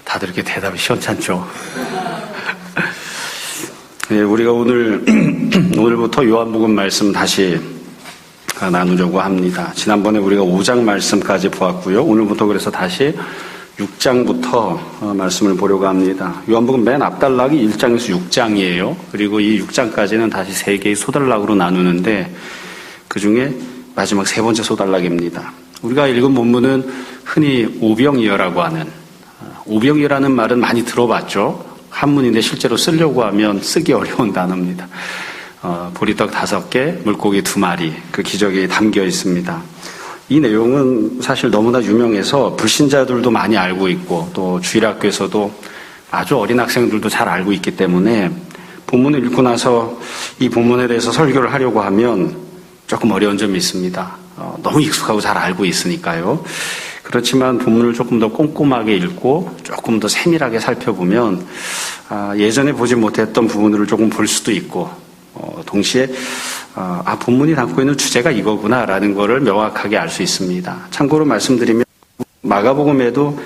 다들 이렇게 대답이 시원찮죠? 네, 우리가 오늘부터 요한복음 말씀 다시 나누려고 합니다. 지난번에 우리가 5장 말씀까지 보았고요. 오늘부터 그래서 다시 6장부터 말씀을 보려고 합니다. 요한복음 맨 앞단락이 1장에서 6장이에요. 그리고 이 6장까지는 다시 3개의 소단락으로 나누는데 그 중에 마지막 3번째 소단락입니다. 우리가 읽은 본문은 흔히 오병이어라고 하는, 오병이어라는 말은 많이 들어봤죠. 한문인데 실제로 쓰려고 하면 쓰기 어려운 단어입니다. 보리떡 5개, 물고기 2마리, 그 기적이 담겨 있습니다. 이 내용은 사실 너무나 유명해서 불신자들도 많이 알고 있고 또 주일학교에서도 아주 어린 학생들도 잘 알고 있기 때문에 본문을 읽고 나서 이 본문에 대해서 설교를 하려고 하면 조금 어려운 점이 있습니다. 너무 익숙하고 잘 알고 있으니까요. 그렇지만 본문을 조금 더 꼼꼼하게 읽고 조금 더 세밀하게 살펴보면 예전에 보지 못했던 부분들을 조금 볼 수도 있고 동시에 본문이 담고 있는 주제가 이거구나라는 것을 명확하게 알 수 있습니다. 참고로 말씀드리면 마가복음에도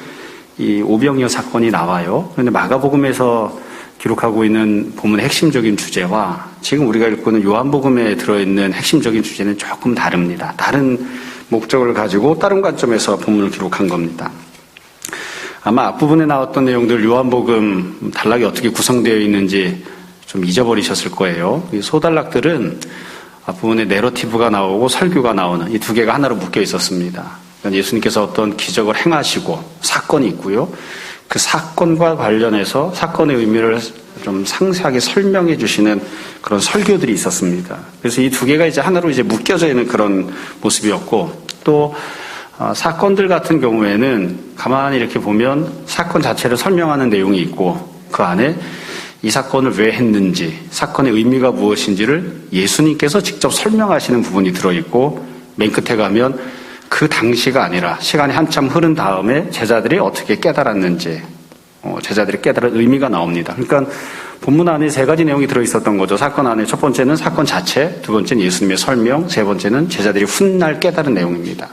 이 오병이어 사건이 나와요. 그런데 마가복음에서 기록하고 있는 본문의 핵심적인 주제와 지금 우리가 읽고 있는 요한복음에 들어있는 핵심적인 주제는 조금 다릅니다. 다른 목적을 가지고 다른 관점에서 본문을 기록한 겁니다. 아마 앞부분에 나왔던 내용들 요한복음 단락이 어떻게 구성되어 있는지 좀 잊어버리셨을 거예요. 이 소단락들은 앞부분에 내러티브가 나오고 설교가 나오는 이 두 개가 하나로 묶여 있었습니다. 그러니까 예수님께서 어떤 기적을 행하시고 사건이 있고요. 그 사건과 관련해서 사건의 의미를 좀 상세하게 설명해 주시는 그런 설교들이 있었습니다. 그래서 이 두 개가 이제 하나로 이제 묶여져 있는 그런 모습이었고 또 사건들 같은 경우에는 가만히 이렇게 보면 사건 자체를 설명하는 내용이 있고 그 안에 이 사건을 왜 했는지, 사건의 의미가 무엇인지를 예수님께서 직접 설명하시는 부분이 들어있고 맨 끝에 가면 그 당시가 아니라 시간이 한참 흐른 다음에 제자들이 어떻게 깨달았는지 제자들이 깨달은 의미가 나옵니다. 그러니까 본문 안에 3가지 내용이 들어있었던 거죠. 사건 안에 첫 번째는 사건 자체, 두 번째는 예수님의 설명, 세 번째는 제자들이 훗날 깨달은 내용입니다.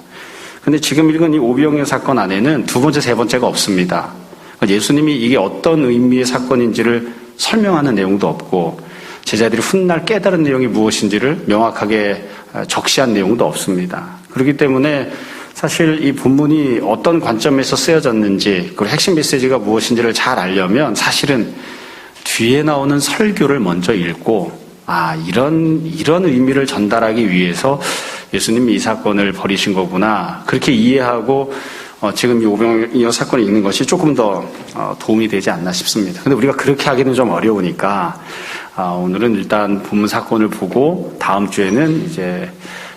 그런데 지금 읽은 이 오병이어 사건 안에는 두 번째, 세 번째가 없습니다. 예수님이 이게 어떤 의미의 사건인지를 설명하는 내용도 없고 제자들이 훗날 깨달은 내용이 무엇인지를 명확하게 적시한 내용도 없습니다. 그렇기 때문에 사실 이 본문이 어떤 관점에서 쓰여졌는지 그리고 핵심 메시지가 무엇인지를 잘 알려면 사실은 뒤에 나오는 설교를 먼저 읽고 이런 의미를 전달하기 위해서 예수님이 이 사건을 벌이신 거구나 그렇게 이해하고 지금 이 오병이어 사건이 있는 것이 조금 더 도움이 되지 않나 싶습니다. 근데 우리가 그렇게 하기는 좀 어려우니까 오늘은 일단 본문 사건을 보고 다음 주에는 이제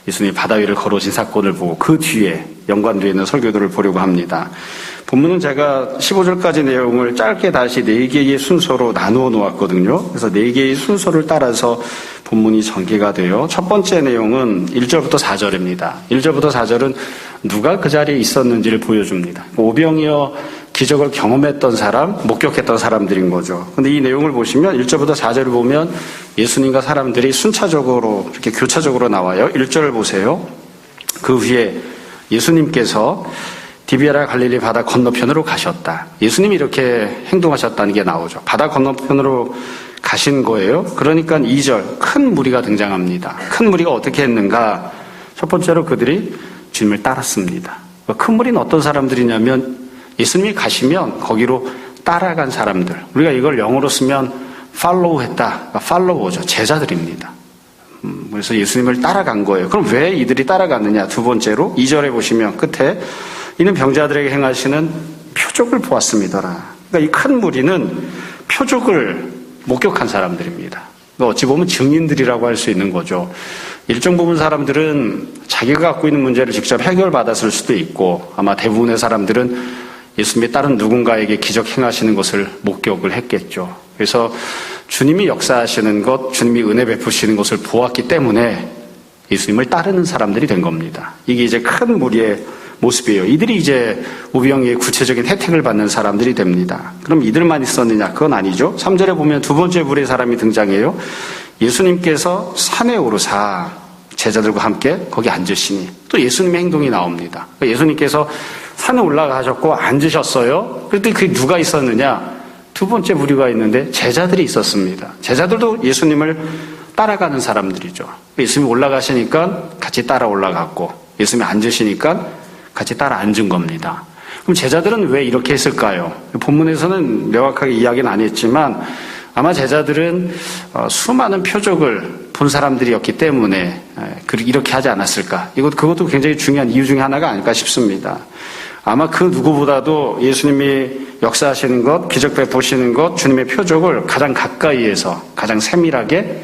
예수님이 바다 위를 걸어오신 사건을 보고 그 뒤에 연관되어 있는 설교들을 보려고 합니다. 본문은 제가 15절까지 내용을 짧게 다시 4개의 순서로 나누어 놓았거든요. 그래서 4개의 순서를 따라서 본문이 전개가 돼요. 첫 번째 내용은 1절부터 4절입니다. 1절부터 4절은 누가 그 자리에 있었는지를 보여줍니다. 오병이어 기적을 경험했던 사람, 목격했던 사람들인 거죠. 근데 이 내용을 보시면 1절부터 4절을 보면 예수님과 사람들이 순차적으로 이렇게 교차적으로 나와요. 1절을 보세요. 그 후에 예수님께서 디비아라 갈릴리 바다 건너편으로 가셨다. 예수님이 이렇게 행동하셨다는 게 나오죠. 바다 건너편으로 가신 거예요. 그러니까 2절 큰 무리가 등장합니다. 큰 무리가 어떻게 했는가? 첫 번째로 그들이 주님을 따랐습니다. 큰 무리는 어떤 사람들이냐면 예수님이 가시면 거기로 따라간 사람들. 우리가 이걸 영어로 쓰면 follow 했다. follow죠. 제자들입니다. 그래서 예수님을 따라간 거예요. 그럼 왜 이들이 따라갔느냐? 두 번째로 2절에 보시면 끝에 이는 병자들에게 행하시는 표적을 보았습니다라. 그러니까 이 큰 무리는 표적을 목격한 사람들입니다. 그러니까 어찌 보면 증인들이라고 할 수 있는 거죠. 일정 부분 사람들은 자기가 갖고 있는 문제를 직접 해결받았을 수도 있고 아마 대부분의 사람들은 예수님의 다른 누군가에게 기적 행하시는 것을 목격을 했겠죠. 그래서 주님이 역사하시는 것, 주님이 은혜 베푸시는 것을 보았기 때문에 예수님을 따르는 사람들이 된 겁니다. 이게 이제 큰 무리의 모습이에요. 이들이 이제 오병이어의 구체적인 혜택을 받는 사람들이 됩니다. 그럼 이들만 있었느냐? 그건 아니죠. 3절에 보면 두 번째 무리의 사람이 등장해요. 예수님께서 산에 오르사 제자들과 함께 거기 앉으시니 또 예수님의 행동이 나옵니다. 예수님께서 산에 올라가셨고 앉으셨어요. 그랬더니 그게 누가 있었느냐? 두 번째 무리가 있는데 제자들이 있었습니다. 제자들도 예수님을 따라가는 사람들이죠. 예수님이 올라가시니까 같이 따라 올라갔고 예수님이 앉으시니까 같이 따라 앉은 겁니다. 그럼 제자들은 왜 이렇게 했을까요? 본문에서는 명확하게 이야기는 안 했지만 아마 제자들은 수많은 표적을 본 사람들이었기 때문에 이렇게 하지 않았을까. 그것도 굉장히 중요한 이유 중에 하나가 아닐까 싶습니다. 아마 그 누구보다도 예수님이 역사하시는 것, 기적 베푸시는 것, 주님의 표적을 가장 가까이에서 가장 세밀하게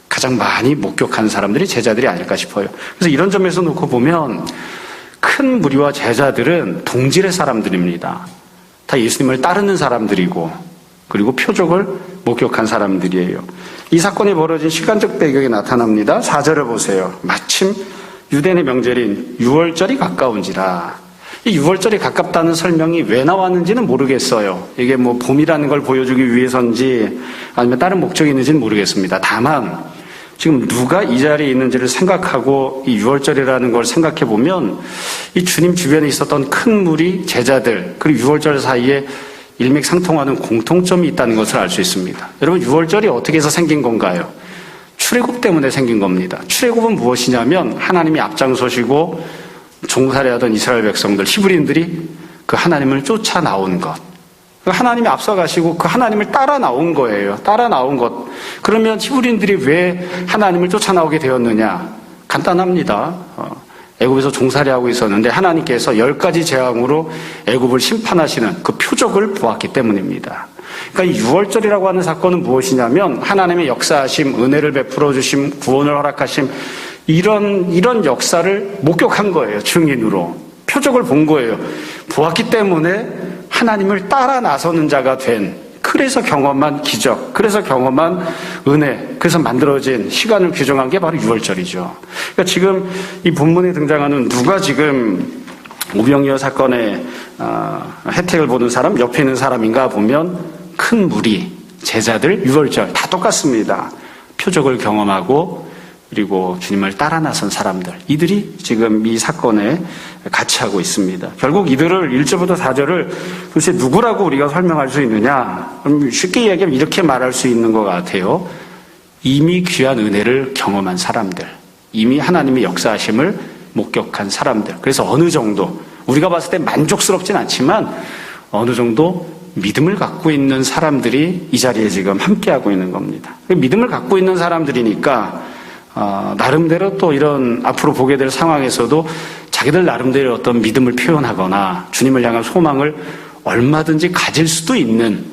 가장 많이 목격한 사람들이 제자들이 아닐까 싶어요. 그래서 이런 점에서 놓고 보면 큰 무리와 제자들은 동질의 사람들입니다. 다 예수님을 따르는 사람들이고 그리고 표적을 목격한 사람들이에요. 이 사건이 벌어진 시간적 배경이 나타납니다. 4절을 보세요. 마침 유대인의 명절인 유월절이 가까운지라. 이 유월절이 가깝다는 설명이 왜 나왔는지는 모르겠어요. 이게 뭐 봄이라는 걸 보여주기 위해서인지 아니면 다른 목적이 있는지는 모르겠습니다. 다만 지금 누가 이 자리에 있는지를 생각하고 이 유월절이라는 걸 생각해 보면 이 주님 주변에 있었던 큰 무리 제자들 그리고 유월절 사이에 일맥상통하는 공통점이 있다는 것을 알 수 있습니다. 여러분 유월절이 어떻게 해서 생긴 건가요? 출애굽 때문에 생긴 겁니다. 출애굽은 무엇이냐면 하나님이 앞장서시고 종살이하던 이스라엘 백성들 히브리인들이 그 하나님을 쫓아 나온 것. 하나님이 앞서가시고 그 하나님을 따라 나온 거예요. 따라 나온 것. 그러면 히브리인들이 왜 하나님을 쫓아 나오게 되었느냐? 간단합니다. 애굽에서 종살이하고 있었는데 하나님께서 10가지 재앙으로 애굽을 심판하시는 그 표적을 보았기 때문입니다. 그러니까 이 유월절이라고 하는 사건은 무엇이냐면 하나님의 역사하심, 은혜를 베풀어 주심, 구원을 허락하심 이런 역사를 목격한 거예요. 증인으로. 표적을 본 거예요. 보았기 때문에 하나님을 따라 나서는 자가 된 그래서 경험한 기적, 그래서 경험한 은혜, 그래서 만들어진 시간을 규정한 게 바로 유월절이죠. 그러니까 지금 이 본문에 등장하는 누가 지금 오병이어 사건의 혜택을 보는 사람, 옆에 있는 사람인가 보면 큰 무리, 제자들, 유월절 다 똑같습니다. 표적을 경험하고 그리고 주님을 따라 나선 사람들, 이들이 지금 이 사건에 같이 하고 있습니다. 결국 이들을 1절부터 4절을 도대체 누구라고 우리가 설명할 수 있느냐? 쉽게 이야기하면 이렇게 말할 수 있는 것 같아요. 이미 귀한 은혜를 경험한 사람들, 이미 하나님의 역사하심을 목격한 사람들. 그래서 어느 정도 우리가 봤을 때 만족스럽진 않지만 어느 정도 믿음을 갖고 있는 사람들이 이 자리에 지금 함께하고 있는 겁니다. 믿음을 갖고 있는 사람들이니까 나름대로 또 이런 앞으로 보게 될 상황에서도 자기들 나름대로 어떤 믿음을 표현하거나 주님을 향한 소망을 얼마든지 가질 수도 있는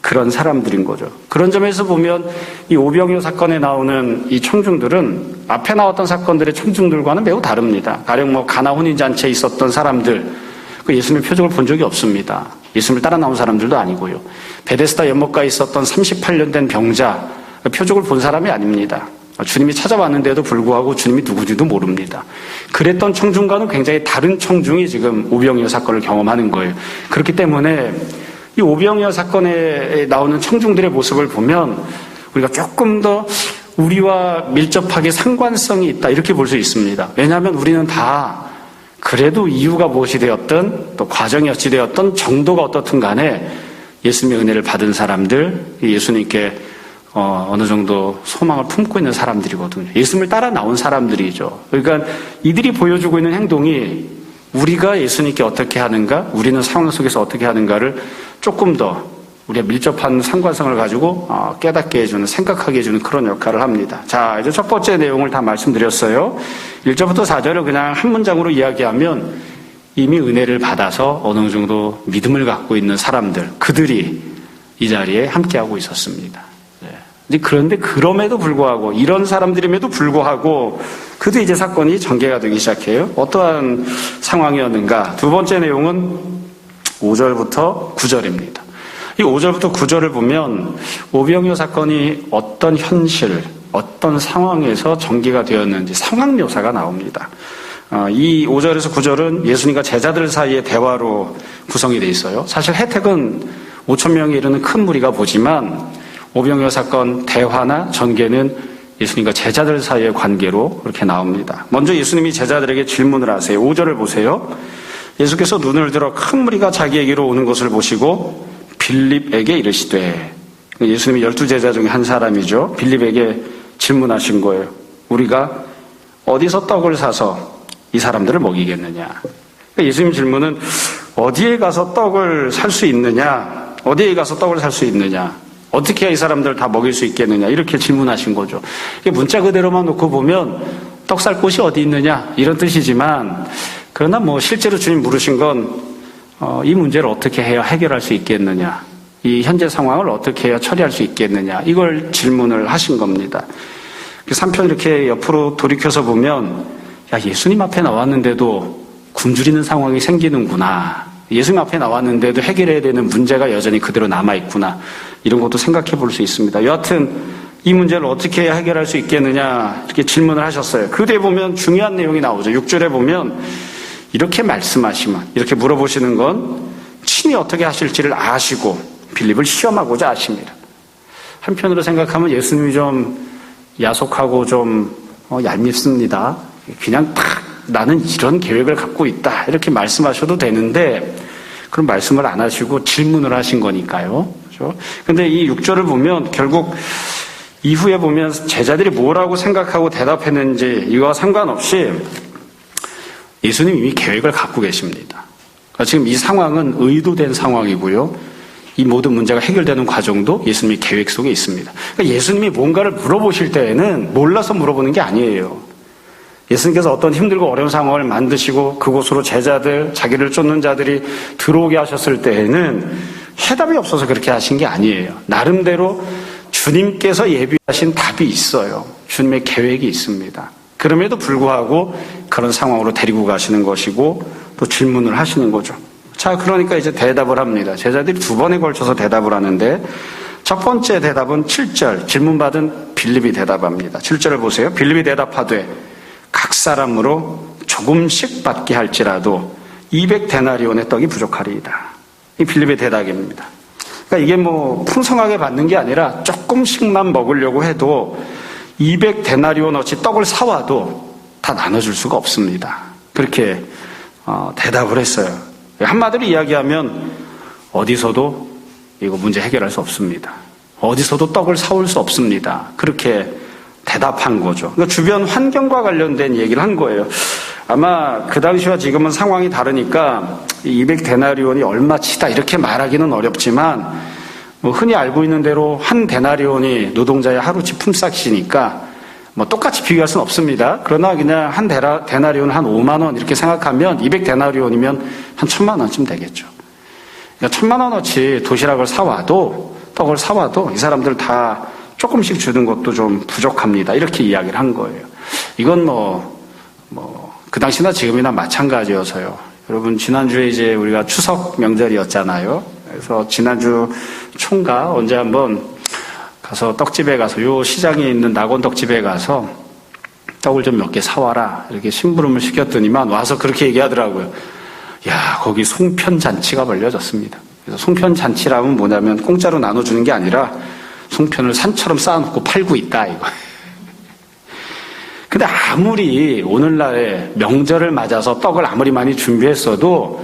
그런 사람들인 거죠. 그런 점에서 보면 이 오병이어 사건에 나오는 이 청중들은 앞에 나왔던 사건들의 청중들과는 매우 다릅니다. 가령 뭐 가나 혼인잔치에 있었던 사람들, 그 예수님의 표적을 본 적이 없습니다. 예수님을 따라 나온 사람들도 아니고요. 베데스다 연못가에 있었던 38년 된 병자, 표적을 본 사람이 아닙니다. 주님이 찾아왔는데도 불구하고 주님이 누구지도 모릅니다. 그랬던 청중과는 굉장히 다른 청중이 지금 오병이어 사건을 경험하는 거예요. 그렇기 때문에 이 오병이어 사건에 나오는 청중들의 모습을 보면 우리가 조금 더 우리와 밀접하게 상관성이 있다 이렇게 볼 수 있습니다. 왜냐하면 우리는 다 그래도 이유가 무엇이 되었든 또 과정이 어찌 되었든 정도가 어떻든 간에 예수님의 은혜를 받은 사람들, 예수님께 어느 정도 소망을 품고 있는 사람들이거든요. 예수님을 따라 나온 사람들이죠. 그러니까 이들이 보여주고 있는 행동이 우리가 예수님께 어떻게 하는가, 우리는 상황 속에서 어떻게 하는가를 조금 더 우리가 밀접한 상관성을 가지고 깨닫게 해주는, 생각하게 해주는 그런 역할을 합니다. 자, 이제 첫 번째 내용을 다 말씀드렸어요. 1절부터 4절을 그냥 한 문장으로 이야기하면 이미 은혜를 받아서 어느 정도 믿음을 갖고 있는 사람들, 그들이 이 자리에 함께하고 있었습니다. 그런데 그럼에도 불구하고 이런 사람들임에도 불구하고 그도 이제 사건이 전개가 되기 시작해요. 어떠한 상황이었는가? 두 번째 내용은 5절부터 9절입니다. 이 5절부터 9절을 보면 오병이어 사건이 어떤 현실, 어떤 상황에서 전개가 되었는지 상황 묘사가 나옵니다. 이 5절에서 9절은 예수님과 제자들 사이의 대화로 구성이 되어 있어요. 사실 혜택은 5천 명에 이르는 큰 무리가 보지만 오병이어 사건 대화나 전개는 예수님과 제자들 사이의 관계로 그렇게 나옵니다. 먼저 예수님이 제자들에게 질문을 하세요. 5절을 보세요. 예수께서 눈을 들어 큰 무리가 자기에게로 오는 것을 보시고 빌립에게 이르시되, 예수님이 12제자 중에 한 사람이죠. 빌립에게 질문하신 거예요. 우리가 어디서 떡을 사서 이 사람들을 먹이겠느냐. 예수님 질문은 어디에 가서 떡을 살 수 있느냐, 어디에 가서 떡을 살 수 있느냐, 어떻게 해야 이 사람들을 다 먹일 수 있겠느냐, 이렇게 질문하신 거죠. 문자 그대로만 놓고 보면 떡 살 곳이 어디 있느냐 이런 뜻이지만, 그러나 실제로 주님 물으신 건 이 문제를 어떻게 해야 해결할 수 있겠느냐, 이 현재 상황을 어떻게 해야 처리할 수 있겠느냐, 이걸 질문을 하신 겁니다. 3편 이렇게 옆으로 돌이켜서 보면, 야, 예수님 앞에 나왔는데도 굶주리는 상황이 생기는구나, 예수님 앞에 나왔는데도 해결해야 되는 문제가 여전히 그대로 남아있구나, 이런 것도 생각해 볼 수 있습니다. 여하튼 이 문제를 어떻게 해야 해결할 수 있겠느냐, 이렇게 질문을 하셨어요. 그 뒤에 보면 중요한 내용이 나오죠. 6절에 보면 이렇게 말씀하시면, 이렇게 물어보시는 건 친히 어떻게 하실지를 아시고 빌립을 시험하고자 하십니다. 한편으로 생각하면 예수님이 좀 야속하고 좀 얄밉습니다. 그냥 딱 나는 이런 계획을 갖고 있다, 이렇게 말씀하셔도 되는데 그런 말씀을 안 하시고 질문을 하신 거니까요. 그렇죠? 근데 이 6절을 보면 결국 이후에 보면 제자들이 뭐라고 생각하고 대답했는지 이거와 상관없이 예수님이 이미 계획을 갖고 계십니다. 그러니까 지금 이 상황은 의도된 상황이고요. 이 모든 문제가 해결되는 과정도 예수님의 계획 속에 있습니다. 그러니까 예수님이 뭔가를 물어보실 때에는 몰라서 물어보는 게 아니에요. 예수님께서 어떤 힘들고 어려운 상황을 만드시고 그곳으로 제자들, 자기를 쫓는 자들이 들어오게 하셨을 때에는 해답이 없어서 그렇게 하신 게 아니에요. 나름대로 주님께서 예비하신 답이 있어요. 주님의 계획이 있습니다. 그럼에도 불구하고 그런 상황으로 데리고 가시는 것이고 또 질문을 하시는 거죠. 자, 그러니까 이제 대답을 합니다. 제자들이 2번에 걸쳐서 대답을 하는데, 첫 번째 대답은 7절, 질문받은 빌립이 대답합니다. 7절을 보세요. 빌립이 대답하되 각 사람으로 조금씩 받게 할지라도 200데나리온의 떡이 부족하리이다. 이 빌립의 대답입니다. 그러니까 이게 풍성하게 받는 게 아니라 조금씩만 먹으려고 해도 200데나리온어치 떡을 사와도 다 나눠줄 수가 없습니다. 그렇게 대답을 했어요. 한마디로 이야기하면 어디서도 이거 문제 해결할 수 없습니다. 어디서도 떡을 사올 수 없습니다. 그렇게 대답한 거죠. 그러니까 주변 환경과 관련된 얘기를 한 거예요. 아마 그 당시와 지금은 상황이 다르니까 200데나리온이 얼마치다 이렇게 말하기는 어렵지만 흔히 알고 있는 대로 한 데나리온이 노동자의 하루치 품삯이니까 똑같이 비교할 수는 없습니다. 그러나 그냥 한 데나리온 한 5만 원 이렇게 생각하면 200데나리온이면 한 1,000만 원쯤 되겠죠. 그러니까 1,000만 원어치 도시락을 사와도, 떡을 사와도 이 사람들 다 조금씩 주는 것도 좀 부족합니다. 이렇게 이야기를 한 거예요. 이건 그 당시나 지금이나 마찬가지여서요. 여러분, 지난주에 이제 우리가 추석 명절이었잖아요. 그래서 지난주 총각 언제 한번 가서 떡집에 가서, 요 시장에 있는 낙원떡집에 가서 떡을 좀 몇 개 사와라, 이렇게 심부름을 시켰더니만 와서 그렇게 얘기하더라고요. 야, 거기 송편잔치가 벌려졌습니다. 그래서 송편잔치라면 뭐냐면 공짜로 나눠주는 게 아니라 송편을 산처럼 쌓아놓고 팔고 있다, 이거. 근데 아무리 오늘날에 명절을 맞아서 떡을 아무리 많이 준비했어도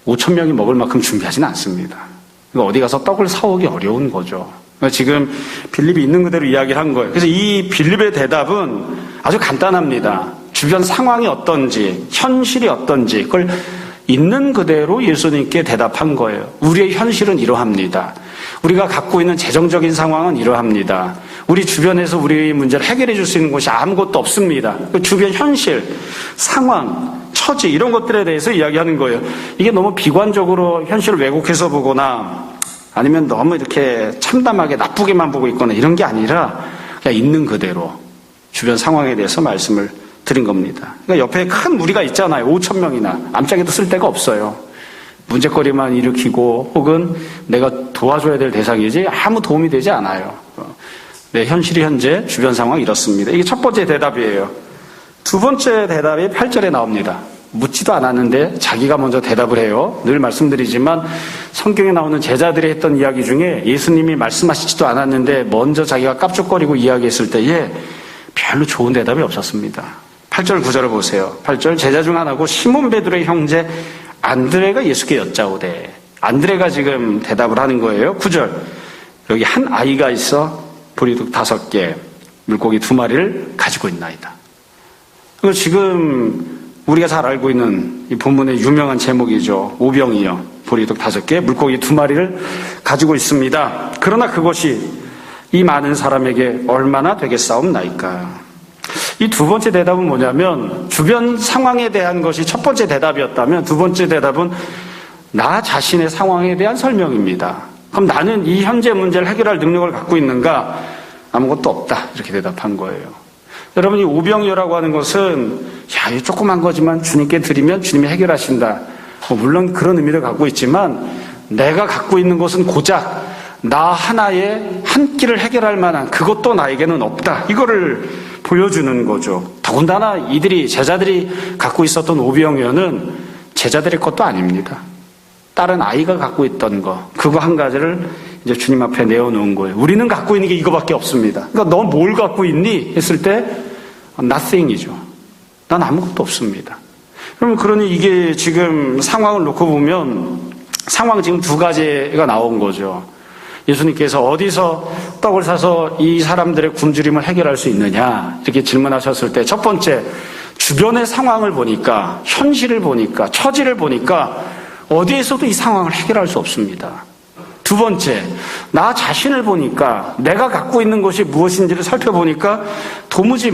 5,000명이 먹을 만큼 준비하지는 않습니다. 그러니까 어디 가서 떡을 사오기 어려운 거죠. 그러니까 지금 빌립이 있는 그대로 이야기를 한 거예요. 그래서 이 빌립의 대답은 아주 간단합니다. 주변 상황이 어떤지, 현실이 어떤지 그걸 있는 그대로 예수님께 대답한 거예요. 우리의 현실은 이러합니다. 우리가 갖고 있는 재정적인 상황은 이러합니다. 우리 주변에서 우리의 문제를 해결해 줄 수 있는 곳이 아무것도 없습니다. 주변 현실, 상황, 처지 이런 것들에 대해서 이야기하는 거예요. 이게 너무 비관적으로 현실을 왜곡해서 보거나 아니면 너무 이렇게 참담하게 나쁘게만 보고 있거나 이런 게 아니라 그냥 있는 그대로 주변 상황에 대해서 말씀을 드린 겁니다. 그러니까 옆에 큰 무리가 있잖아요. 5,000명이나. 암짝에도 쓸 데가 없어요. 문제거리만 일으키고 혹은 내가 도와줘야 될 대상이지 아무 도움이 되지 않아요. 네, 현실이 현재 주변 상황이 이렇습니다. 이게 첫 번째 대답이에요. 두 번째 대답이 8절에 나옵니다. 묻지도 않았는데 자기가 먼저 대답을 해요. 늘 말씀드리지만 성경에 나오는 제자들이 했던 이야기 중에 예수님이 말씀하시지도 않았는데 먼저 자기가 깝죽거리고 이야기했을 때에 별로 좋은 대답이 없었습니다. 8절 9절을 보세요. 8절 제자 중 하나고 시몬 베드로의 형제 안드레가 예수께 여짜오되. 안드레가 지금 대답을 하는 거예요. 9절. 여기 한 아이가 있어 보리떡 5개, 물고기 2마리를 가지고 있나이다. 그리고 지금 우리가 잘 알고 있는 이 본문의 유명한 제목이죠. 오병이어. 보리떡 5개, 물고기 2마리를 가지고 있습니다. 그러나 그것이 이 많은 사람에게 얼마나 되겠사옵나이까. 이 두 번째 대답은 뭐냐면, 주변 상황에 대한 것이 첫 번째 대답이었다면 두 번째 대답은 나 자신의 상황에 대한 설명입니다. 그럼 나는 이 현재 문제를 해결할 능력을 갖고 있는가? 아무것도 없다. 이렇게 대답한 거예요. 여러분, 이 오병이어라고 하는 것은 이 조그만 거지만 주님께 드리면 주님이 해결하신다. 물론 그런 의미를 갖고 있지만 내가 갖고 있는 것은 고작 나 하나의 한 끼를 해결할 만한 그것도 나에게는 없다. 이거를 보여주는 거죠. 더군다나 이들이 제자들이 갖고 있었던 오병이어는 제자들의 것도 아닙니다. 다른 아이가 갖고 있던 거, 그거 한 가지를 이제 주님 앞에 내어놓은 거예요. 우리는 갖고 있는 게 이거밖에 없습니다. 그러니까 너 뭘 갖고 있니? 했을 때 nothing이죠. 난 아무것도 없습니다. 그러니 이게 지금 상황을 놓고 보면 상황 지금 두 가지가 나온 거죠. 예수님께서 어디서 떡을 사서 이 사람들의 굶주림을 해결할 수 있느냐 이렇게 질문하셨을 때 첫 번째, 주변의 상황을 보니까, 현실을 보니까, 처지를 보니까 어디에서도 이 상황을 해결할 수 없습니다. 두 번째, 나 자신을 보니까 내가 갖고 있는 것이 무엇인지를 살펴보니까 도무지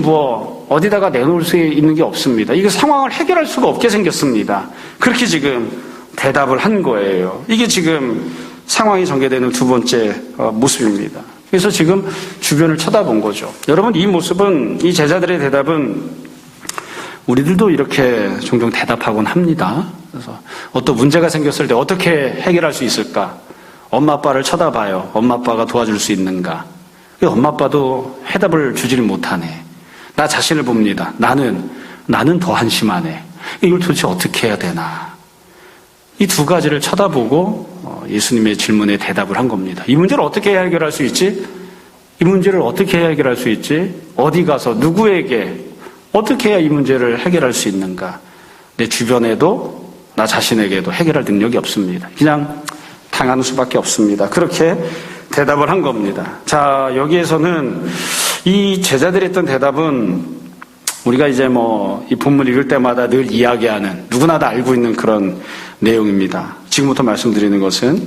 어디다가 내놓을 수 있는 게 없습니다. 이게 상황을 해결할 수가 없게 생겼습니다. 그렇게 지금 대답을 한 거예요. 이게 지금 상황이 전개되는 두 번째 모습입니다. 그래서 지금 주변을 쳐다본 거죠. 여러분, 이 모습은, 이 제자들의 대답은 우리들도 이렇게 종종 대답하곤 합니다. 그래서 어떤 문제가 생겼을 때 어떻게 해결할 수 있을까? 엄마 아빠를 쳐다봐요. 엄마 아빠가 도와줄 수 있는가? 엄마 아빠도 해답을 주지를 못하네. 나 자신을 봅니다. 나는 더 한심하네. 이걸 도대체 어떻게 해야 되나? 이 두 가지를 쳐다보고 예수님의 질문에 대답을 한 겁니다. 이 문제를 어떻게 해결할 수 있지? 이 문제를 어떻게 해결할 수 있지? 어디 가서 누구에게 어떻게 해야 이 문제를 해결할 수 있는가? 내 주변에도 나 자신에게도 해결할 능력이 없습니다. 그냥 당하는 수밖에 없습니다. 그렇게 대답을 한 겁니다. 자, 여기에서는 이 제자들이 했던 대답은 우리가 이제 이 본문 읽을 때마다 늘 이야기하는, 누구나 다 알고 있는 그런 내용입니다. 지금부터 말씀드리는 것은,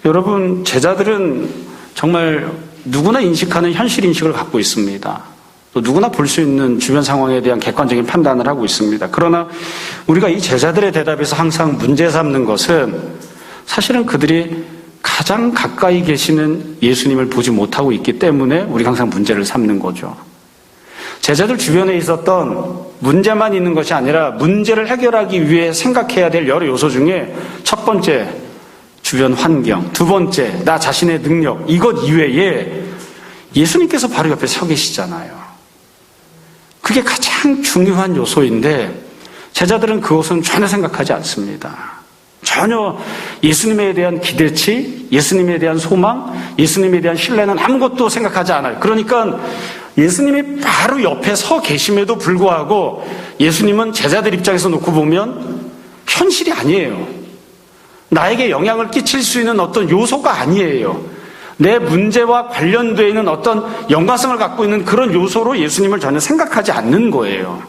여러분, 제자들은 정말 누구나 인식하는 현실 인식을 갖고 있습니다. 또 누구나 볼 수 있는 주변 상황에 대한 객관적인 판단을 하고 있습니다. 그러나 우리가 이 제자들의 대답에서 항상 문제 삼는 것은 사실은 그들이 가장 가까이 계시는 예수님을 보지 못하고 있기 때문에 우리가 항상 문제를 삼는 거죠. 제자들 주변에 있었던 문제만 있는 것이 아니라 문제를 해결하기 위해 생각해야 될 여러 요소 중에 첫 번째, 주변 환경, 두 번째, 나 자신의 능력, 이것 이외에 예수님께서 바로 옆에 서 계시잖아요. 그게 가장 중요한 요소인데 제자들은 그것은 전혀 생각하지 않습니다. 전혀 예수님에 대한 기대치, 예수님에 대한 소망, 예수님에 대한 신뢰는 아무것도 생각하지 않아요. 그러니까 예수님이 바로 옆에 서 계심에도 불구하고 예수님은 제자들 입장에서 놓고 보면 현실이 아니에요. 나에게 영향을 끼칠 수 있는 어떤 요소가 아니에요. 내 문제와 관련되어 있는 어떤 연관성을 갖고 있는 그런 요소로 예수님을 전혀 생각하지 않는 거예요.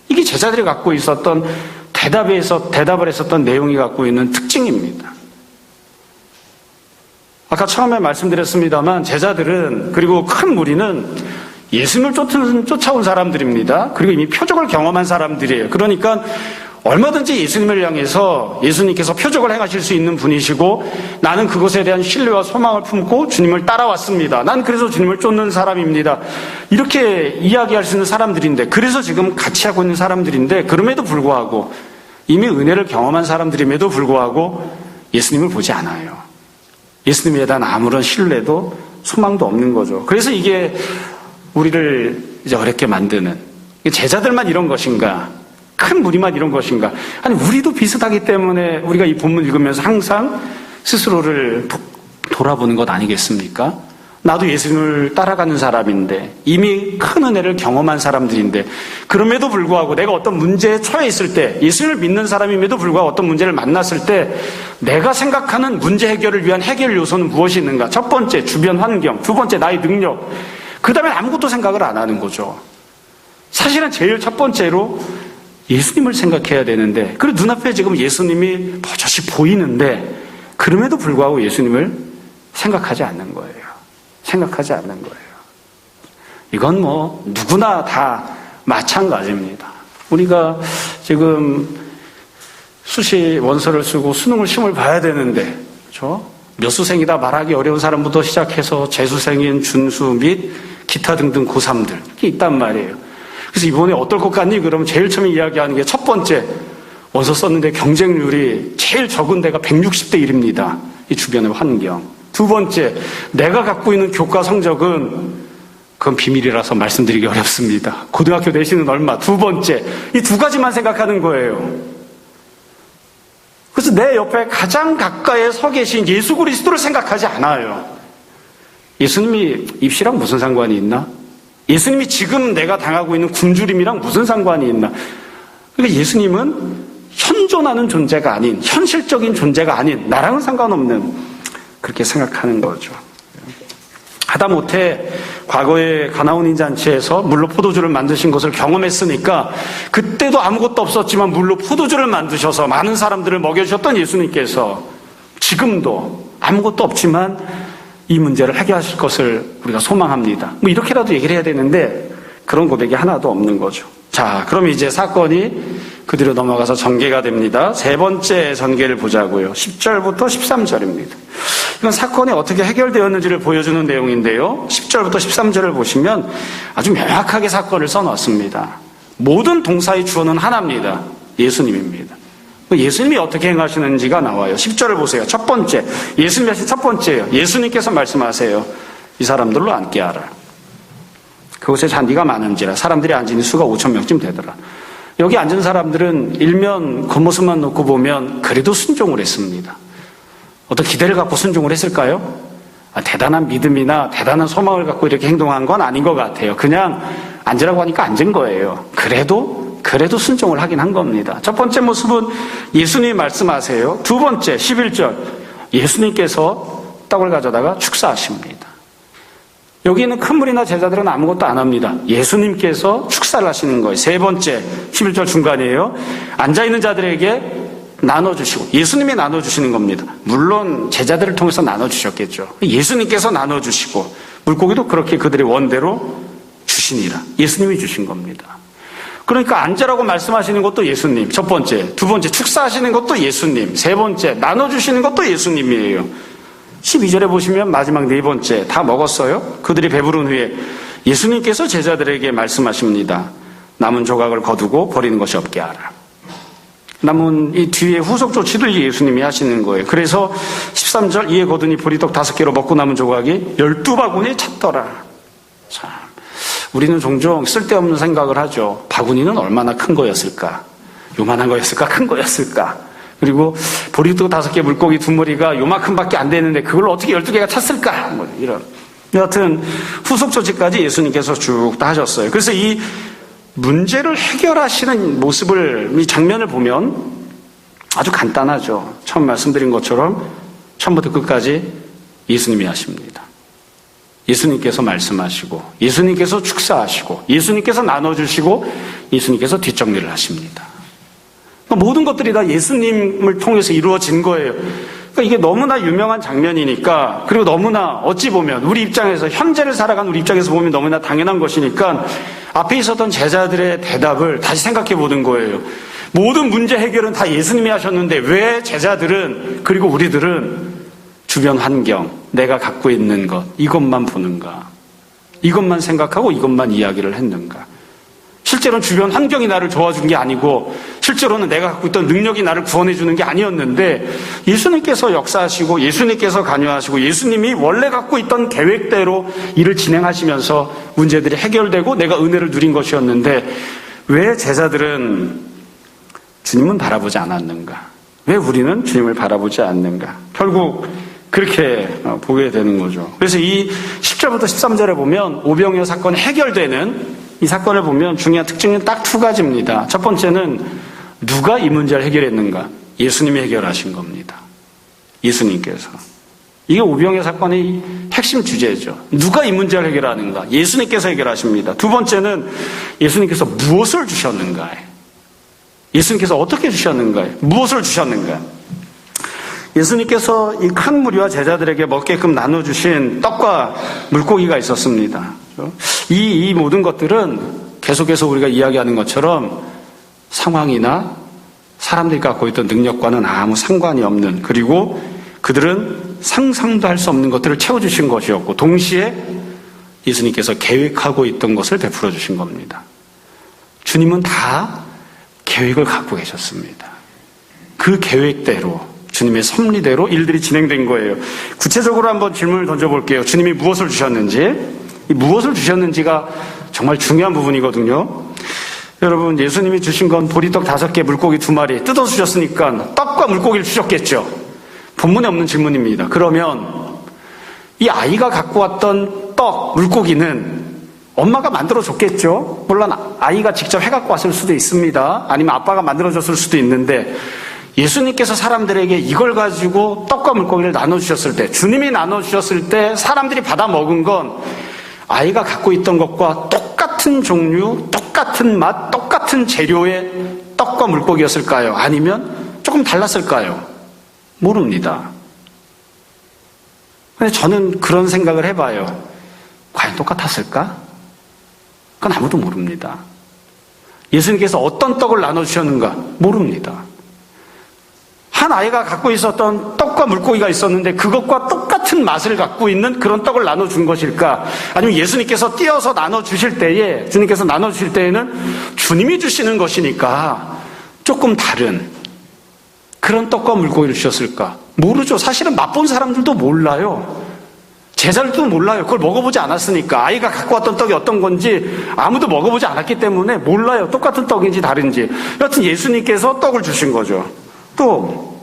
이게 제자들이 갖고 있었던 대답을 했었던 내용이 갖고 있는 특징입니다. 아까 처음에 말씀드렸습니다만 제자들은, 그리고 큰 무리는 예수님을 쫓아온 사람들입니다. 그리고 이미 표적을 경험한 사람들이에요. 그러니까 얼마든지 예수님을 향해서 예수님께서 표적을 행하실 수 있는 분이시고 나는 그것에 대한 신뢰와 소망을 품고 주님을 따라왔습니다. 난 그래서 주님을 쫓는 사람입니다. 이렇게 이야기할 수 있는 사람들인데, 그래서 지금 같이 하고 있는 사람들인데, 그럼에도 불구하고 이미 은혜를 경험한 사람들임에도 불구하고 예수님을 보지 않아요. 예수님에 대한 아무런 신뢰도 소망도 없는 거죠. 그래서 이게 우리를 이제 어렵게 만드는, 제자들만 이런 것인가? 큰 무리만 이런 것인가? 아니, 우리도 비슷하기 때문에 우리가 이 본문 읽으면서 항상 스스로를 돌아보는 것 아니겠습니까? 나도 예수님을 따라가는 사람인데 이미 큰 은혜를 경험한 사람들인데 그럼에도 불구하고 내가 어떤 문제에 처해 있을 때 예수님을 믿는 사람임에도 불구하고 어떤 문제를 만났을 때 내가 생각하는 문제 해결을 위한 해결 요소는 무엇이 있는가? 첫 번째 주변 환경, 두 번째 나의 능력, 그 다음에 아무것도 생각을 안 하는 거죠. 사실은 제일 첫 번째로 예수님을 생각해야 되는데 그리고 눈앞에 지금 예수님이 버젓이 보이는데 그럼에도 불구하고 예수님을 생각하지 않는 거예요. 생각하지 않는 거예요. 이건 뭐 누구나 다 마찬가지입니다. 우리가 지금 수시 원서를 쓰고 수능을 시험을 봐야 되는데 그렇죠? 몇 수생이다 말하기 어려운 사람부터 시작해서 재수생인 준수 및 기타 등등 고3들 이게 있단 말이에요. 그래서 이번에 어떨 것 같니? 그러면 제일 처음에 이야기하는 게 첫 번째 원서 썼는데 경쟁률이 제일 적은 데가 160대 1입니다. 이 주변의 환경. 두 번째, 내가 갖고 있는 교과 성적은 그건 비밀이라서 말씀드리기 어렵습니다. 고등학교 내신은 얼마? 두 번째, 이 두 가지만 생각하는 거예요. 그래서 내 옆에 가장 가까이에 서 계신 예수 그리스도를 생각하지 않아요. 예수님이 입시랑 무슨 상관이 있나? 예수님이 지금 내가 당하고 있는 굶주림이랑 무슨 상관이 있나? 그러니까 예수님은 현존하는 존재가 아닌, 현실적인 존재가 아닌, 나랑은 상관없는 그렇게 생각하는 거죠. 하다못해 과거에 가나온 잔치에서 물로 포도주를 만드신 것을 경험했으니까 그때도 아무것도 없었지만 물로 포도주를 만드셔서 많은 사람들을 먹여주셨던 예수님께서 지금도 아무것도 없지만 이 문제를 해결하실 것을 우리가 소망합니다. 뭐 이렇게라도 얘기를 해야 되는데 그런 고백이 하나도 없는 거죠. 자, 그럼 이제 사건이 그 뒤로 넘어가서 전개가 됩니다. 세 번째 전개를 보자고요. 10절부터 13절입니다. 이건 사건이 어떻게 해결되었는지를 보여주는 내용인데요. 10절부터 13절을 보시면 아주 명확하게 사건을 써놨습니다. 모든 동사의 주어는 하나입니다. 예수님입니다. 예수님이 어떻게 행하시는지가 나와요. 10절을 보세요. 첫 번째, 예수님이 하신 첫 번째예요. 예수님께서 말씀하세요. 이 사람들로 앉게 하라. 그곳에 잔디가 많은지라 사람들이 앉은 수가 5,000명쯤 되더라. 여기 앉은 사람들은 일면 겉모습만 놓고 보면 그래도 순종을 했습니다. 어떤 기대를 갖고 순종을 했을까요? 대단한 믿음이나 대단한 소망을 갖고 이렇게 행동한 건 아닌 것 같아요. 그냥 앉으라고 하니까 앉은 거예요. 그래도 순종을 하긴 한 겁니다. 첫 번째 모습은 예수님이 말씀하세요. 두 번째 11절 예수님께서 떡을 가져다가 축사하십니다. 여기 있는 큰 무리나 제자들은 아무것도 안 합니다. 예수님께서 축사를 하시는 거예요. 세 번째 11절 중간이에요. 앉아있는 자들에게 나눠주시고 예수님이 나눠주시는 겁니다. 물론 제자들을 통해서 나눠주셨겠죠. 예수님께서 나눠주시고 물고기도 그렇게 그들의 원대로 주시니라. 예수님이 주신 겁니다. 그러니까 앉으라고 말씀하시는 것도 예수님 첫 번째, 두 번째 축사하시는 것도 예수님, 세 번째 나눠주시는 것도 예수님이에요. 12절에 보시면 마지막 네 번째 다 먹었어요. 그들이 배부른 후에 예수님께서 제자들에게 말씀하십니다. 남은 조각을 거두고 버리는 것이 없게 하라. 남은 이 뒤에 후속 조치를 예수님이 하시는 거예요. 그래서 13절 이에 거두니 보리떡 5개로 먹고 남은 조각이 12바구니에 찼더라. 참, 우리는 종종 쓸데없는 생각을 하죠. 바구니는 얼마나 큰 거였을까? 요만한 거였을까? 큰 거였을까? 그리고 보리떡 5개 물고기 2마리가 요만큼밖에 안 되는데 그걸 어떻게 12개가 찼을까? 뭐 이런. 여하튼 후속 조치까지 예수님께서 쭉 다 하셨어요. 그래서 이 문제를 해결하시는 모습을, 이 장면을 보면 아주 간단하죠. 처음 말씀드린 것처럼 처음부터 끝까지 예수님이 하십니다. 예수님께서 말씀하시고, 예수님께서 축사하시고, 예수님께서 나눠주시고, 예수님께서 뒷정리를 하십니다. 모든 것들이 다 예수님을 통해서 이루어진 거예요. 그러니까 이게 너무나 유명한 장면이니까, 그리고 너무나 어찌 보면 우리 입장에서, 현재를 살아가는 우리 입장에서 보면 너무나 당연한 것이니까 앞에 있었던 제자들의 대답을 다시 생각해 보는 거예요. 모든 문제 해결은 다 예수님이 하셨는데 왜 제자들은, 그리고 우리들은 주변 환경, 내가 갖고 있는 것, 이것만 보는가? 이것만 생각하고 이것만 이야기를 했는가? 실제로는 주변 환경이 나를 도와준 게 아니고 실제로는 내가 갖고 있던 능력이 나를 구원해 주는 게 아니었는데 예수님께서 역사하시고 예수님께서 관여하시고 예수님이 원래 갖고 있던 계획대로 일을 진행하시면서 문제들이 해결되고 내가 은혜를 누린 것이었는데 왜 제자들은 주님은 바라보지 않았는가? 왜 우리는 주님을 바라보지 않는가? 결국 그렇게 보게 되는 거죠. 그래서 이 10절부터 13절에 보면 오병이어 사건이 해결되는 이 사건을 보면 중요한 특징은 딱 두 가지입니다. 첫 번째는 누가 이 문제를 해결했는가? 예수님이 해결하신 겁니다. 예수님께서. 이게 오병이어 사건의 핵심 주제죠. 누가 이 문제를 해결하는가? 예수님께서 해결하십니다. 두 번째는 예수님께서 무엇을 주셨는가요? 예수님께서 어떻게 주셨는가요? 무엇을 주셨는가요? 예수님께서 이 큰 무리와 제자들에게 먹게끔 나눠주신 떡과 물고기가 있었습니다. 이 모든 것들은 계속해서 우리가 이야기하는 것처럼 상황이나 사람들이 갖고 있던 능력과는 아무 상관이 없는, 그리고 그들은 상상도 할 수 없는 것들을 채워주신 것이었고, 동시에 예수님께서 계획하고 있던 것을 베풀어 주신 겁니다. 주님은 다 계획을 갖고 계셨습니다. 그 계획대로, 주님의 섭리대로 일들이 진행된 거예요. 구체적으로 한번 질문을 던져볼게요. 주님이 무엇을 주셨는지, 이 무엇을 주셨는지가 정말 중요한 부분이거든요. 여러분, 예수님이 주신 건 보리떡 5개, 물고기 2마리 뜯어서 주셨으니까 떡과 물고기를 주셨겠죠. 본문에 없는 질문입니다. 그러면 이 아이가 갖고 왔던 떡, 물고기는 엄마가 만들어줬겠죠. 물론 아이가 직접 해갖고 왔을 수도 있습니다. 아니면 아빠가 만들어줬을 수도 있는데, 예수님께서 사람들에게 이걸 가지고 떡과 물고기를 나눠주셨을 때, 주님이 나눠주셨을 때 사람들이 받아 먹은 건 아이가 갖고 있던 것과 똑같은 종류, 똑같은 맛, 똑같은 재료의 떡과 물고기였을까요? 아니면 조금 달랐을까요? 모릅니다. 근데 저는 그런 생각을 해봐요. 과연 똑같았을까? 그건 아무도 모릅니다. 예수님께서 어떤 떡을 나눠주셨는가? 모릅니다. 한 아이가 갖고 있었던 떡과 물고기가 있었는데 그것과 똑같은 맛을 갖고 있는 그런 떡을 나눠준 것일까? 아니면 예수님께서 띄어서 나눠주실 때에, 주님께서 나눠주실 때에는 주님이 주시는 것이니까 조금 다른 그런 떡과 물고기를 주셨을까? 모르죠. 사실은 맛본 사람들도 몰라요. 제자들도 몰라요. 그걸 먹어보지 않았으니까. 아이가 갖고 왔던 떡이 어떤 건지 아무도 먹어보지 않았기 때문에 몰라요. 똑같은 떡인지 다른지. 여하튼 예수님께서 떡을 주신 거죠. 또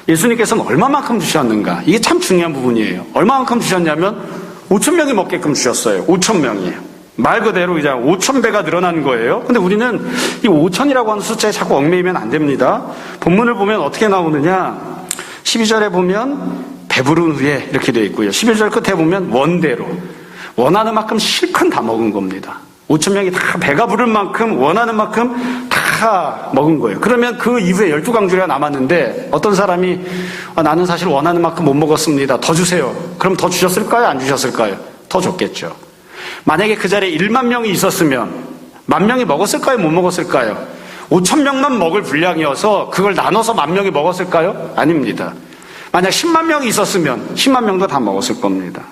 예수님께서는 얼마만큼 주셨는가? 이게 참 중요한 부분이에요. 얼마만큼 주셨냐면 5,000명이 먹게끔 주셨어요. 5,000명이에요. 말 그대로 그냥 5,000배가 늘어난 거예요. 근데 우리는 이 5,000이라고 하는 숫자에 자꾸 얽매이면 안 됩니다. 본문을 보면 어떻게 나오느냐? 12절에 보면 배부른 후에 이렇게 되어 있고요. 11절 끝에 보면 원대로, 원하는 만큼 실컷 다 먹은 겁니다. 5,000명이 다 배가 부를 만큼, 원하는 만큼 다 먹은 거예요. 그러면 그 이후에 12강주리가 남았는데 어떤 사람이 나는 사실 원하는 만큼 못 먹었습니다. 더 주세요. 그럼 더 주셨을까요? 안 주셨을까요? 더 줬겠죠. 만약에 그 자리에 1만 명이 있었으면 10,000명이 먹었을까요? 못 먹었을까요? 5,000명만 먹을 분량이어서 그걸 나눠서 10,000명이 먹었을까요? 아닙니다. 만약 10만 명이 있었으면 10만 명도 다 먹었을 겁니다.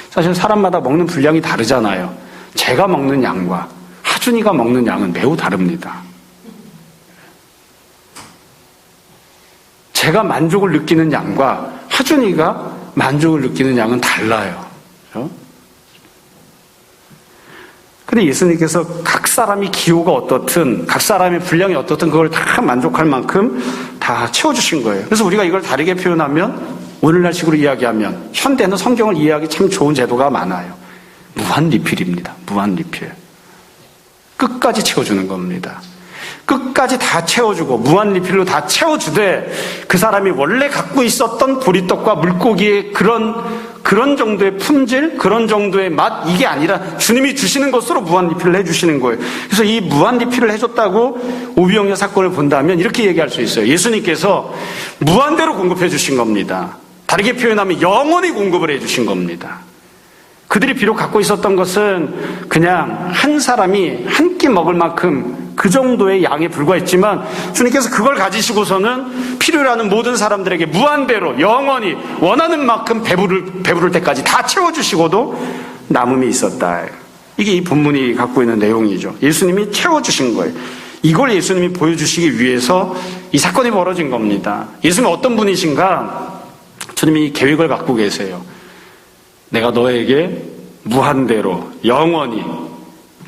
사실 사람마다 먹는 분량이 다르잖아요. 제가 먹는 양과 하준이가 먹는 양은 매우 다릅니다. 제가 만족을 느끼는 양과 하준이가 만족을 느끼는 양은 달라요. 그렇죠? 근데 예수님께서 각 사람이 기호가 어떻든, 각 사람의 분량이 어떻든 그걸 다 만족할 만큼 다 채워주신 거예요. 그래서 우리가 이걸 다르게 표현하면, 오늘날식으로 이야기하면, 현대는 성경을 이해하기 참 좋은 제도가 많아요. 무한 리필입니다. 무한 리필. 끝까지 채워주는 겁니다. 끝까지 다 채워주고 무한 리필로 다 채워주되 그 사람이 원래 갖고 있었던 보리떡과 물고기의 그런 정도의 품질, 그런 정도의 맛, 이게 아니라 주님이 주시는 것으로 무한 리필을 해주시는 거예요. 그래서 이 무한 리필을 해줬다고 오병이어 사건을 본다면 이렇게 얘기할 수 있어요. 예수님께서 무한대로 공급해 주신 겁니다. 다르게 표현하면 영원히 공급을 해주신 겁니다. 그들이 비록 갖고 있었던 것은 그냥 한 사람이 한 끼 먹을 만큼 그 정도의 양에 불과했지만 주님께서 그걸 가지시고서는 필요로 하는 모든 사람들에게 무한대로 영원히 원하는 만큼 배부를 때까지 다 채워주시고도 남음이 있었다. 이게 이 본문이 갖고 있는 내용이죠. 예수님이 채워주신 거예요. 이걸 예수님이 보여주시기 위해서 이 사건이 벌어진 겁니다. 예수님은 어떤 분이신가? 주님이 계획을 갖고 계세요. 내가 너에게 무한대로 영원히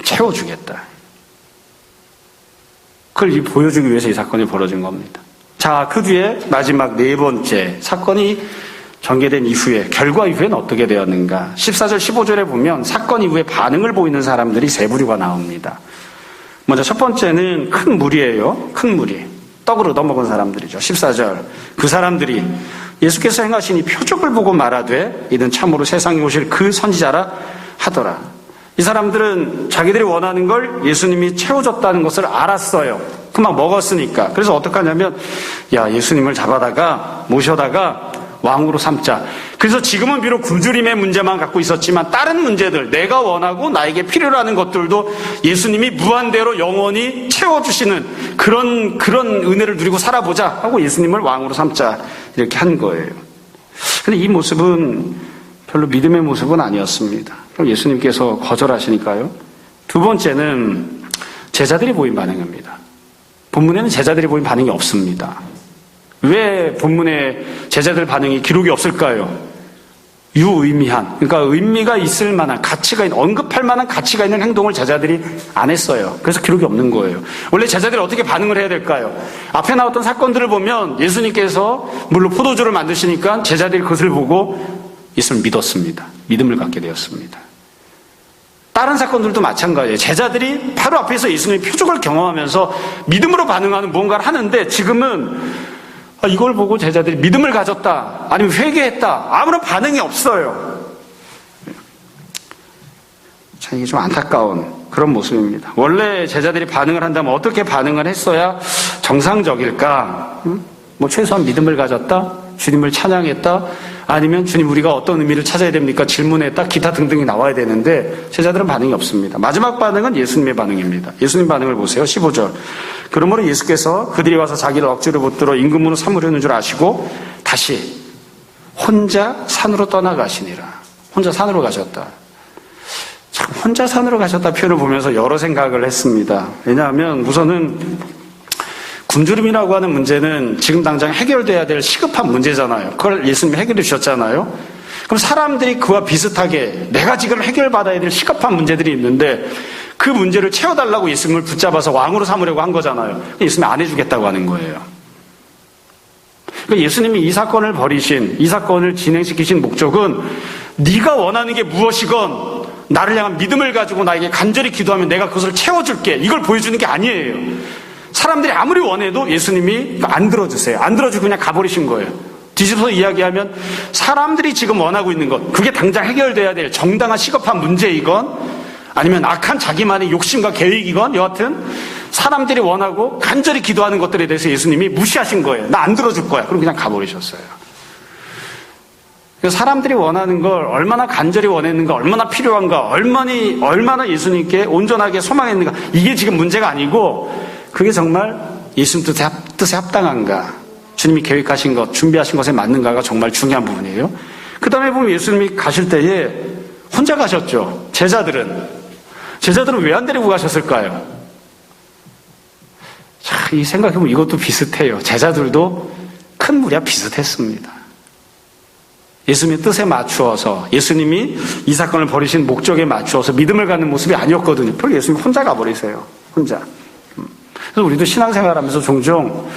채워주겠다. 그걸 보여주기 위해서 이 사건이 벌어진 겁니다. 자, 그 뒤에 마지막 4번째 사건이 전개된 이후에, 결과 이후에는 어떻게 되었는가? 14절, 15절에 보면 사건 이후에 반응을 보이는 사람들이 세 부류가 나옵니다. 먼저 첫 번째는 큰 무리예요. 큰 무리. 떡을 얻어먹은 사람들이죠. 14절. 그 사람들이 예수께서 행하신 이 표적을 보고 말하되 이는 참으로 세상에 오실 그 선지자라 하더라. 이 사람들은 자기들이 원하는 걸 예수님이 채워줬다는 것을 알았어요. 그만 먹었으니까. 그래서 어떡하냐면, 야, 예수님을 잡아다가, 모셔다가 왕으로 삼자. 그래서 지금은 비록 굶주림의 문제만 갖고 있었지만 다른 문제들, 내가 원하고 나에게 필요로 하는 것들도 예수님이 무한대로 영원히 채워주시는 그런 은혜를 누리고 살아보자 하고 예수님을 왕으로 삼자. 이렇게 한 거예요. 근데 이 모습은 별로 믿음의 모습은 아니었습니다. 그럼 예수님께서 거절하시니까요. 두 번째는 제자들이 보인 반응입니다. 본문에는 제자들이 보인 반응이 없습니다. 왜 본문에 제자들 반응이 기록이 없을까요? 유의미한, 그러니까 의미가 있을 만한, 가치가 있는, 언급할 만한 가치가 있는 행동을 제자들이 안 했어요. 그래서 기록이 없는 거예요. 원래 제자들이 어떻게 반응을 해야 될까요? 앞에 나왔던 사건들을 보면 예수님께서 물로 포도주를 만드시니까 제자들이 그것을 보고 예수를 믿었습니다. 믿음을 갖게 되었습니다. 다른 사건들도 마찬가지예요. 제자들이 바로 앞에서 예수님의 표적을 경험하면서 믿음으로 반응하는 무언가를 하는데 지금은 이걸 보고 제자들이 믿음을 가졌다, 아니면 회개했다, 아무런 반응이 없어요. 참 이게 좀 안타까운 그런 모습입니다. 원래 제자들이 반응을 한다면 어떻게 반응을 했어야 정상적일까? 뭐 최소한 믿음을 가졌다, 주님을 찬양했다, 아니면 주님 우리가 어떤 의미를 찾아야 됩니까? 질문했다, 기타 등등이 나와야 되는데 제자들은 반응이 없습니다. 마지막 반응은 예수님의 반응입니다. 예수님 반응을 보세요. 15절. 그러므로 예수께서 그들이 와서 자기를 억지로 붙들어 임금으로 삼으려는 줄 아시고 다시 혼자 산으로 떠나가시니라. 혼자 산으로 가셨다. 참 혼자 산으로 가셨다 표현을 보면서 여러 생각을 했습니다. 왜냐하면 우선은 굶주림이라고 하는 문제는 지금 당장 해결돼야 될 시급한 문제잖아요. 그걸 예수님이 해결해 주셨잖아요. 그럼 사람들이 그와 비슷하게 내가 지금 해결받아야 될 시급한 문제들이 있는데 그 문제를 채워달라고 예수님을 붙잡아서 왕으로 삼으려고 한 거잖아요. 예수님이 안 해주겠다고 하는 거예요. 그러니까 예수님이 이 사건을 벌이신, 이 사건을 진행시키신 목적은 네가 원하는 게 무엇이건 나를 향한 믿음을 가지고 나에게 간절히 기도하면 내가 그것을 채워줄게. 이걸 보여주는 게 아니에요. 사람들이 아무리 원해도 예수님이 안 들어주세요. 안 들어주고 그냥 가버리신 거예요. 뒤집어서 이야기하면 사람들이 지금 원하고 있는 것, 그게 당장 해결돼야 될 정당한 시급한 문제이건 아니면 악한 자기만의 욕심과 계획이건 여하튼 사람들이 원하고 간절히 기도하는 것들에 대해서 예수님이 무시하신 거예요. 나 안 들어줄 거야. 그럼 그냥 가버리셨어요. 사람들이 원하는 걸 얼마나 간절히 원했는가, 얼마나 필요한가, 얼마나 예수님께 온전하게 소망했는가, 이게 지금 문제가 아니고 그게 정말 예수님 뜻에 합당한가, 주님이 계획하신 것, 준비하신 것에 맞는가가 정말 중요한 부분이에요. 그 다음에 보면 예수님이 가실 때에 혼자 가셨죠. 제자들은 왜 안 데리고 가셨을까요? 자, 이 생각해보면 이것도 비슷해요. 제자들도 큰 무리와 비슷했습니다. 예수님의 뜻에 맞추어서, 예수님이 이 사건을 벌이신 목적에 맞추어서 믿음을 갖는 모습이 아니었거든요. 그걸 예수님이 혼자 가버리세요. 혼자. 그래서 우리도 신앙생활하면서 종종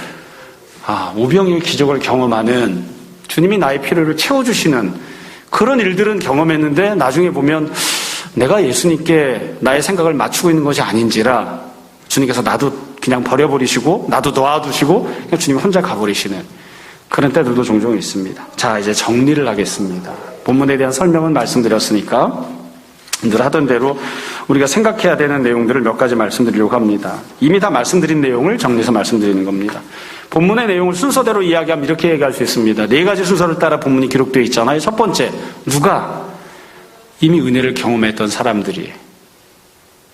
오병이의 기적을 경험하는, 주님이 나의 필요를 채워주시는 그런 일들은 경험했는데 나중에 보면 내가 예수님께 나의 생각을 맞추고 있는 것이 아닌지라 주님께서 나도 그냥 버려버리시고 나도 놔두시고 그냥 주님이 혼자 가버리시는 그런 때들도 종종 있습니다. 자, 이제 정리를 하겠습니다. 본문에 대한 설명은 말씀드렸으니까 늘 하던 대로 우리가 생각해야 되는 내용들을 몇 가지 말씀드리려고 합니다. 이미 다 말씀드린 내용을 정리해서 말씀드리는 겁니다. 본문의 내용을 순서대로 이야기하면 이렇게 얘기할 수 있습니다. 네 가지 순서를 따라 본문이 기록되어 있잖아요. 첫 번째, 누가? 이미 은혜를 경험했던 사람들이.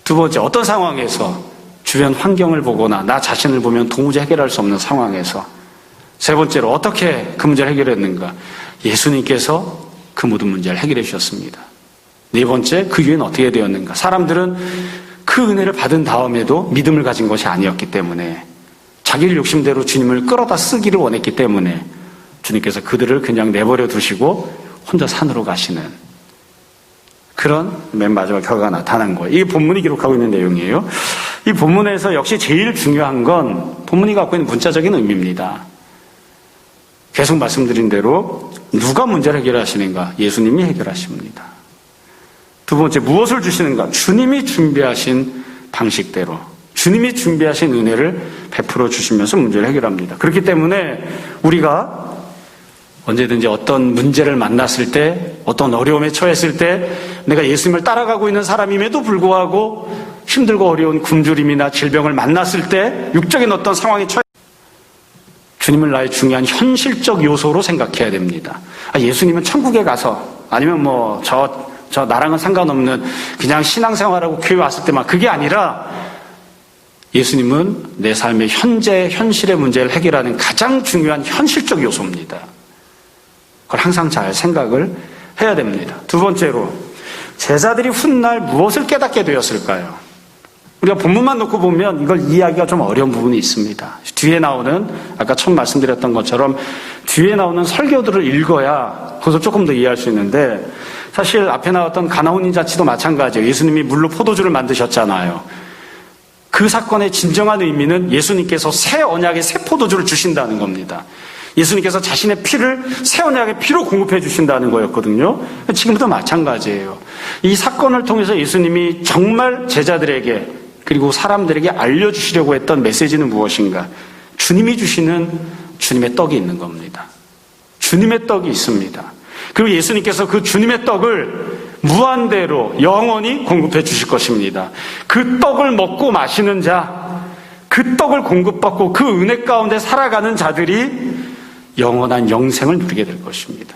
두 번째, 어떤 상황에서? 주변 환경을 보거나 나 자신을 보면 도무지 해결할 수 없는 상황에서. 세 번째로, 어떻게 그 문제를 해결했는가? 예수님께서 그 모든 문제를 해결해 주셨습니다. 네 번째, 그 이유는 어떻게 되었는가? 사람들은 그 은혜를 받은 다음에도 믿음을 가진 것이 아니었기 때문에 자기를 욕심대로 주님을 끌어다 쓰기를 원했기 때문에 주님께서 그들을 그냥 내버려 두시고 혼자 산으로 가시는 그런 맨 마지막 결과가 나타난 거예요. 이게 본문이 기록하고 있는 내용이에요. 이 본문에서 역시 제일 중요한 건 본문이 갖고 있는 문자적인 의미입니다. 계속 말씀드린 대로 누가 문제를 해결하시는가? 예수님이 해결하십니다. 두 번째, 무엇을 주시는가? 주님이 준비하신 방식대로, 주님이 준비하신 은혜를 베풀어 주시면서 문제를 해결합니다. 그렇기 때문에 우리가 언제든지 어떤 문제를 만났을 때, 어떤 어려움에 처했을 때, 내가 예수님을 따라가고 있는 사람임에도 불구하고 힘들고 어려운 굶주림이나 질병을 만났을 때, 육적인 어떤 상황에 처해 주님을 나의 중요한 현실적 요소로 생각해야 됩니다. 예수님은 천국에 가서, 아니면 저 나랑은 상관없는 그냥 신앙생활하고 교회 왔을 때만, 그게 아니라 예수님은 내 삶의 현실의 문제를 해결하는 가장 중요한 현실적 요소입니다. 그걸 항상 잘 생각을 해야 됩니다. 두 번째로, 제자들이 훗날 무엇을 깨닫게 되었을까요? 우리가 본문만 놓고 보면 이걸 이해하기가 좀 어려운 부분이 있습니다. 뒤에 나오는, 아까 처음 말씀드렸던 것처럼 뒤에 나오는 설교들을 읽어야 그것을 조금 더 이해할 수 있는데, 사실 앞에 나왔던 가나온 잔치도 마찬가지예요. 예수님이 물로 포도주를 만드셨잖아요. 그 사건의 진정한 의미는 예수님께서 새 언약의 새 포도주를 주신다는 겁니다. 예수님께서 자신의 피를 새 언약의 피로 공급해 주신다는 거였거든요. 지금도 마찬가지예요. 이 사건을 통해서 예수님이 정말 제자들에게, 그리고 사람들에게 알려주시려고 했던 메시지는 무엇인가? 주님이 주시는 주님의 떡이 있는 겁니다. 주님의 떡이 있습니다. 그리고 예수님께서 그 주님의 떡을 무한대로 영원히 공급해 주실 것입니다. 그 떡을 먹고 마시는 자, 그 떡을 공급받고 그 은혜 가운데 살아가는 자들이 영원한 영생을 누리게 될 것입니다.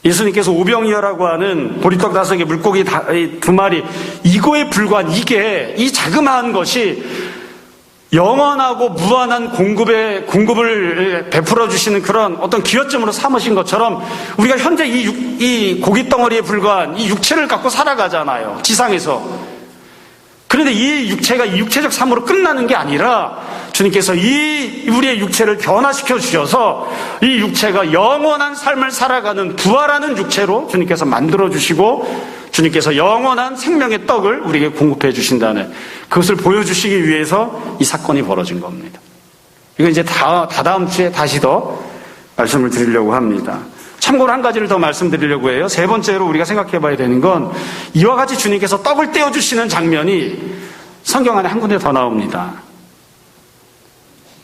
예수님께서 오병이어라고 하는 보리떡 5개, 물고기 2마리, 이거에 불과한 이 자그마한 것이 영원하고 무한한 공급을 베풀어 주시는 그런 어떤 기여점으로 삼으신 것처럼, 우리가 현재 이 고기 덩어리에 불과한 이 육체를 갖고 살아가잖아요, 지상에서. 그런데 이 육체가 이 육체적 삶으로 끝나는 게 아니라, 주님께서 우리의 육체를 변화시켜 주셔서 이 육체가 영원한 삶을 살아가는 부활하는 육체로 주님께서 만들어 주시고, 주님께서 영원한 생명의 떡을 우리에게 공급해 주신다는, 그것을 보여주시기 위해서 이 사건이 벌어진 겁니다. 이거 이제 다다음 주에 다시 더 말씀을 드리려고 합니다. 참고로 한 가지를 더 말씀드리려고 해요. 세 번째로 우리가 생각해 봐야 되는 건, 이와 같이 주님께서 떡을 떼어주시는 장면이 성경 안에 한 군데 더 나옵니다.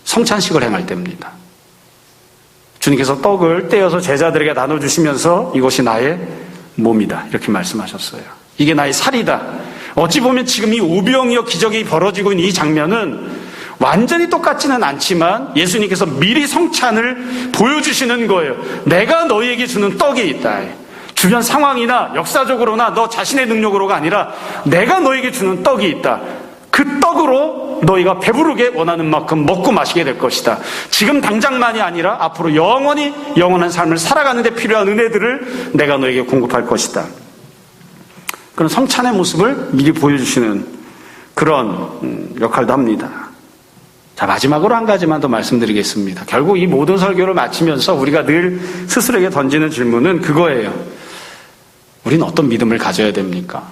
성찬식을 행할 때입니다. 주님께서 떡을 떼어서 제자들에게 나눠주시면서 이것이 나의 몸이다, 이렇게 말씀하셨어요. 이게 나의 살이다. 어찌 보면 지금 이 오병이어 기적이 벌어지고 있는 이 장면은 완전히 똑같지는 않지만 예수님께서 미리 성찬을 보여주시는 거예요. 내가 너희에게 주는 떡이 있다. 주변 상황이나 역사적으로나 너 자신의 능력으로가 아니라 내가 너희에게 주는 떡이 있다. 그 떡으로 너희가 배부르게 원하는 만큼 먹고 마시게 될 것이다. 지금 당장만이 아니라 앞으로 영원히 영원한 삶을 살아가는 데 필요한 은혜들을 내가 너에게 공급할 것이다. 그런 성찬의 모습을 미리 보여주시는 그런 역할도 합니다. 자, 마지막으로 한 가지만 더 말씀드리겠습니다. 결국 이 모든 설교를 마치면서 우리가 늘 스스로에게 던지는 질문은 그거예요. 우리는 어떤 믿음을 가져야 됩니까?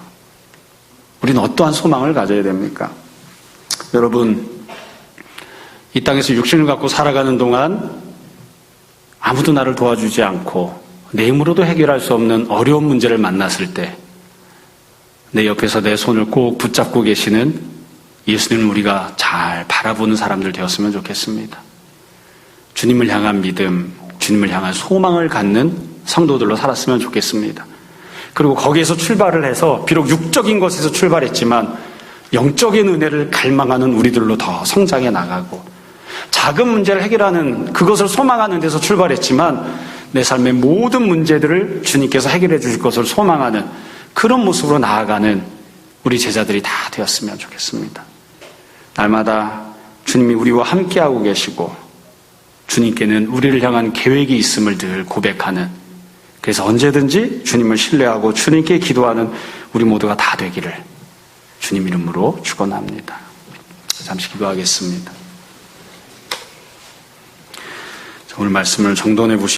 우리는 어떠한 소망을 가져야 됩니까? 여러분, 이 땅에서 육신을 갖고 살아가는 동안 아무도 나를 도와주지 않고 내 힘으로도 해결할 수 없는 어려운 문제를 만났을 때 내 옆에서 내 손을 꼭 붙잡고 계시는 예수님을 우리가 잘 바라보는 사람들 되었으면 좋겠습니다. 주님을 향한 믿음, 주님을 향한 소망을 갖는 성도들로 살았으면 좋겠습니다. 그리고 거기에서 출발을 해서 비록 육적인 것에서 출발했지만 영적인 은혜를 갈망하는 우리들로 더 성장해 나가고, 작은 문제를 해결하는 그것을 소망하는 데서 출발했지만 내 삶의 모든 문제들을 주님께서 해결해 주실 것을 소망하는 그런 모습으로 나아가는 우리 제자들이 다 되었으면 좋겠습니다. 날마다 주님이 우리와 함께하고 계시고 주님께는 우리를 향한 계획이 있음을 늘 고백하는, 그래서 언제든지 주님을 신뢰하고 주님께 기도하는 우리 모두가 다 되기를 주님 이름으로 축원합니다. 잠시 기도하겠습니다. 오늘 말씀을 정돈해 보시죠.